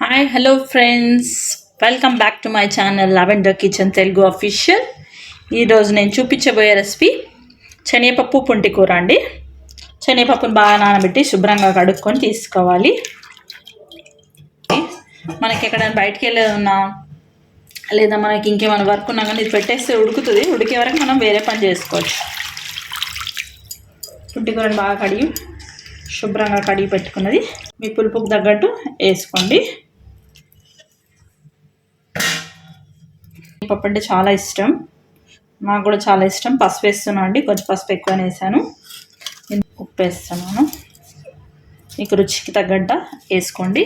Hi hello friends, welcome back to my channel lavender kitchen Telugu official. ఈరోజు నేను చూపించబోయే recipe శనగపప్పు పుంటి కూర అండి. శనగపప్పును బాగా నానబెట్టి శుభ్రంగా కడుక్కొని తీసుకోవాలి. మనకి ఎక్కడైనా బయటికి వెళ్ళేది ఉన్నా లేదా మనకి ఇంకేమైనా వర్క్ ఉన్నా కానీ ఇది పెట్టేస్తే ఉడుకుతుంది. ఉడికే వరకు మనం వేరే పని చేసుకోవచ్చు. పుంటి కూరని బాగా కడిగి శుభ్రంగా కడిగి పెట్టుకున్నది మీ పులుపుకు తగ్గట్టు వేసుకోండి. పప్పు అంటే చాలా ఇష్టం, నాకు కూడా చాలా ఇష్టం. పసుపు వేస్తున్నాను అండి, కొంచెం పసుపు ఎక్కువనే వేసాను. ఉప్పు వేస్తున్నాను, మీకు రుచికి తగ్గట్ట వేసుకోండి.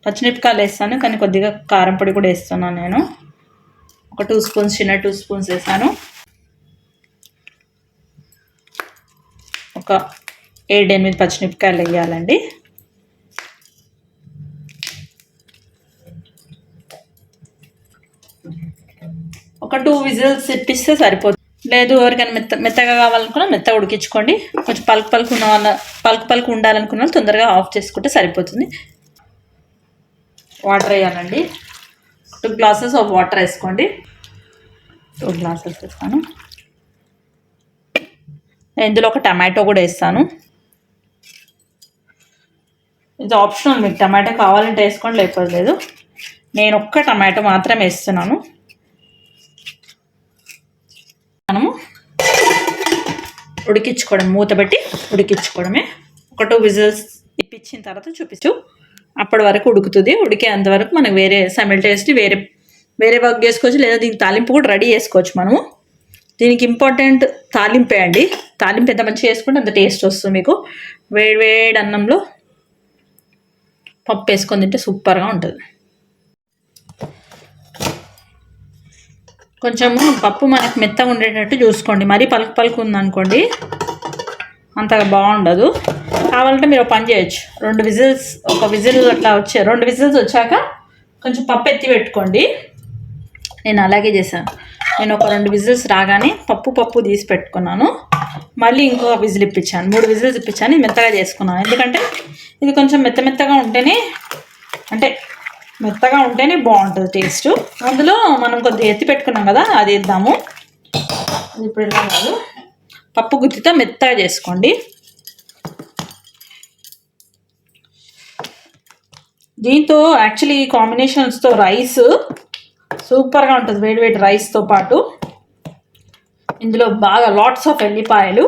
పచ్చిమిరపకాయలు వేస్తాను, కానీ కొద్దిగా కారం పొడి కూడా వేస్తున్నాను. నేను ఒక 2 స్పూన్స్, చిన్న 2 స్పూన్స్ వేసాను. ఒక 7-8 పచ్చిమిరపకాయలు వేయాలండి. ఒక 2 విజిల్స్ ఇప్పిస్తే సరిపోతుంది. లేదు ఎవరికైనా మెత్తగా కావాలనుకున్నా మెత్తగా ఉడికించుకోండి. కొంచెం పలుకు ఉండాలనుకున్న వాళ్ళు తొందరగా ఆఫ్ చేసుకుంటే సరిపోతుంది. వాటర్ వేయాలండి. 2 గ్లాసెస్ ఆఫ్ వాటర్ వేసుకోండి. 2 గ్లాసెస్ వేస్తాను. ఇందులో ఒక టమాటో కూడా వేస్తాను. ఇది ఆప్షనల్, మీకు టమాటో కావాలంటే వేసుకోండి, లేకపోతే లేదు. నేను ఒక్క టమాటో మాత్రమే వేస్తున్నాను. మనము ఉడికించుకోవడం, మూత పెట్టి ఉడికించుకోవడమే. ఒక 2 విజిల్స్ ఇప్పించిన తర్వాత చూపించు, అప్పటి వరకు ఉడుకుతుంది. ఉడికేంతవరకు మనకు వేరే సైమల్టేనియస్లీ వేరే వర్క్ చేసుకోవచ్చు, లేదా దీనికి తాలింపు కూడా రెడీ చేసుకోవచ్చు. మనము దీనికి ఇంపార్టెంట్ తాలింపే అండి. తాలింపు ఎంత మంచిగా వేసుకుంటే అంత టేస్ట్ వస్తుంది మీకు. వేడి అన్నంలో పప్పు వేసుకొని తింటే సూపర్గా ఉంటుంది. కొంచెము పప్పు మనకు మెత్తగా ఉండేటట్టు చూసుకోండి. మరీ పలుకు ఉందనుకోండి అంతగా బాగుండదు. కావాలంటే మీరు ఒక పని చేయొచ్చు, 2 విజిల్స్, ఒక విజిల్ అట్లా 2 విజిల్స్ వచ్చాక కొంచెం పప్పు ఎత్తి పెట్టుకోండి. నేను అలాగే చేశాను. నేను ఒక 2 విజిల్స్ రాగానే పప్పు తీసి పెట్టుకున్నాను. మళ్ళీ ఇంకో విజిల్ ఇప్పించాను, 3 విజిల్స్ ఇప్పించాను. ఇది మెత్తగా చేసుకున్నాను, ఎందుకంటే ఇది కొంచెం మెత్తగా ఉంటేనే బాగుంటుంది టేస్ట్. అందులో మనం కొద్దిగా ఎత్తి పెట్టుకున్నాం కదా, అది వేద్దాము. ఇప్పుడు ఇలా కాదు, పప్పు గుత్తితో మెత్తగా చేసుకోండి. దీంతో యాక్చువల్లీ కాంబినేషన్స్తో రైస్ సూపర్గా ఉంటుంది, వేడి రైస్తో పాటు. ఇందులో బాగా లాట్స్ ఆఫ్ వెల్లిపాయలు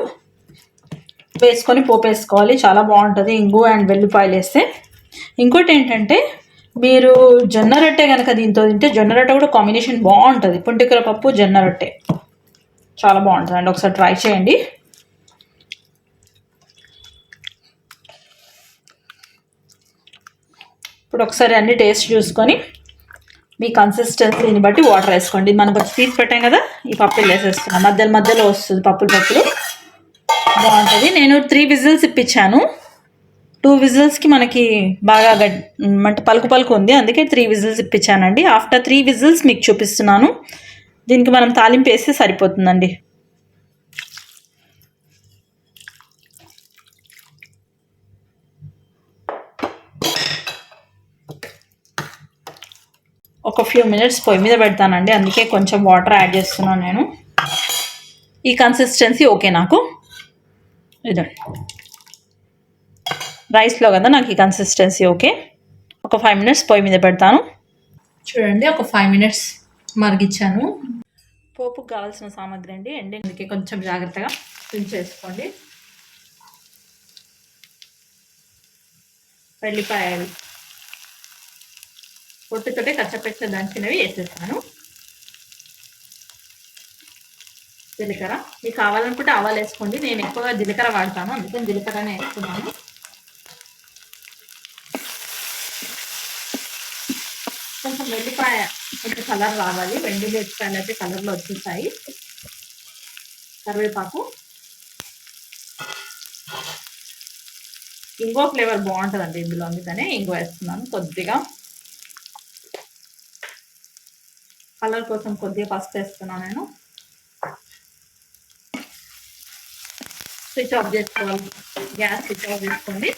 వేసుకొని పోపేసుకోవాలి, చాలా బాగుంటుంది ఇంగు అండ్ వెల్లిపాయలు వేస్తే. ఇంకోటి ఏంటంటే, మీరు జొన్న రొట్టె కనుక దీంతో తింటే, జొన్న రొట్టె కూడా కాంబినేషన్ బాగుంటుంది. పుంటికూర పప్పు జొన్న రొట్టె చాలా బాగుంటుంది అండి, ఒకసారి ట్రై చేయండి. ఇప్పుడు ఒకసారి అన్ని టేస్ట్ చూసుకొని మీ కన్సిస్టెన్సీని బట్టి వాటర్ వేసుకోండి. మనం కొంచెం తీసి పెట్టాం కదా, ఈ పప్పులు వేసేస్తున్నాం. మధ్యలో వస్తుంది పప్పులు బాగుంటుంది. నేను 3 విజిల్స్ ఇప్పించాను. 2 విజిల్స్కి మనకి బాగా అంటే పలుకు ఉంది, అందుకే 3 విజిల్స్ ఇప్పించానండి. ఆఫ్టర్ 3 విజిల్స్ మీకు చూపిస్తున్నాను. దీనికి మనం తాలింపు వేస్తే సరిపోతుందండి. ఒక ఫ్యూ మినిట్స్ పొయ్యి మీద పెడతానండి, అందుకే కొంచెం వాటర్ యాడ్ చేస్తున్నాను నేను. ఈ కన్సిస్టెన్సీ ఓకే నాకు. ఇదండి రైస్లో కదా, నాకు ఈ కన్సిస్టెన్సీ ఓకే. ఒక 5 మినిట్స్ పొయ్యి మీద పెడతాను. చూడండి, ఒక 5 మినిట్స్ మరిగించాను. పోపుకు కావాల్సిన సామాగ్రి అండి. అందుకే కొంచెం జాగ్రత్తగా తుంచేసుకోండి. వెల్లిపాయలు పొట్టుతోటే కచ్చపెచ్చ దంచినవి వేసేస్తాను. జీలకర్ర, మీకు కావాలనుకుంటే ఆవాలు వేసుకోండి. నేను ఎక్కువగా జీలకర్ర వాడతాను, అందుకని జీలకర్రనే వేస్తున్నాను. కొంచెం వెల్లిపాయ కొంచెం కలర్ రావాలి, 2 మిరపకాయలు అయితే కలర్లో వచ్చేసాయి. కరివేపాకు, ఇంగో ఫ్లేవర్ బాగుంటుందండి ఇందులో, అందుకనే ఇంగో వేస్తున్నాను. కొద్దిగా కలర్ కోసం కొద్దిగా పసుపు వేస్తున్నాను నేను. స్విచ్ ఆఫ్ చేసుకోవాలి. గ్యాస్ స్విచ్ ఆఫ్ చేసుకోండి.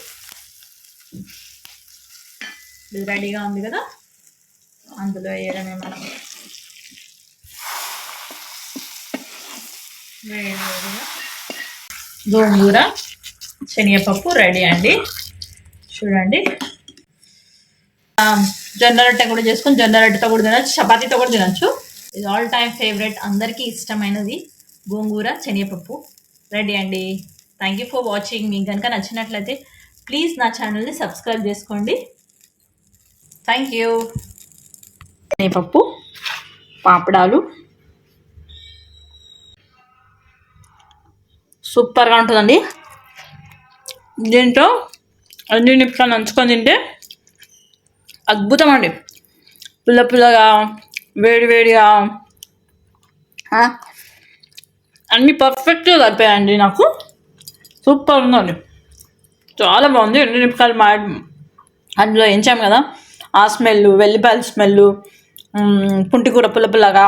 ఇది రెడీగా ఉంది కదా, అందులో వేయడమే మనం. గోంగూర శనగపప్పు రెడీ అండి. చూడండి, జొన్న రొట్టె కూడా చేసుకొని జొన్న రొట్టెతో కూడా తినచ్చు, చపాతీతో కూడా తినచ్చు. ఇది ఆల్ టైమ్ ఫేవరెట్, అందరికీ ఇష్టమైనది గోంగూర శనగపప్పు రెడీ అండి. Thank you for watching. మీకు కనుక నచ్చినట్లయితే ప్లీజ్ నా ఛానల్ని సబ్స్క్రైబ్ చేసుకోండి. Thank you. శనగపప్పు, పాపడాలు సూపర్గా ఉంటుందండి. దీంట్లో అన్ని నిమిషాలు నంచుకొని తింటే అద్భుతం అండి. పుల్ల పుల్లగా, వేడి వేడిగా అన్నీ పర్ఫెక్ట్గా సరిపోయాయండి. నాకు సూపర్ ఉందండి, చాలా బాగుంది. ఎండు నిమిషాలు అందులో వేయించాము కదా, ఆ స్మెల్, వెల్లిపాయల స్మెల్, పుంటికూర పుల్ల పుల్లగా,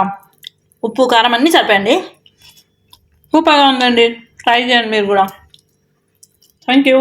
ఉప్పు కారం అన్నీ సరిపోయండి. సూపర్గా ఉందండి. ట్రై చేయండి మీరు కూడా. Thank you.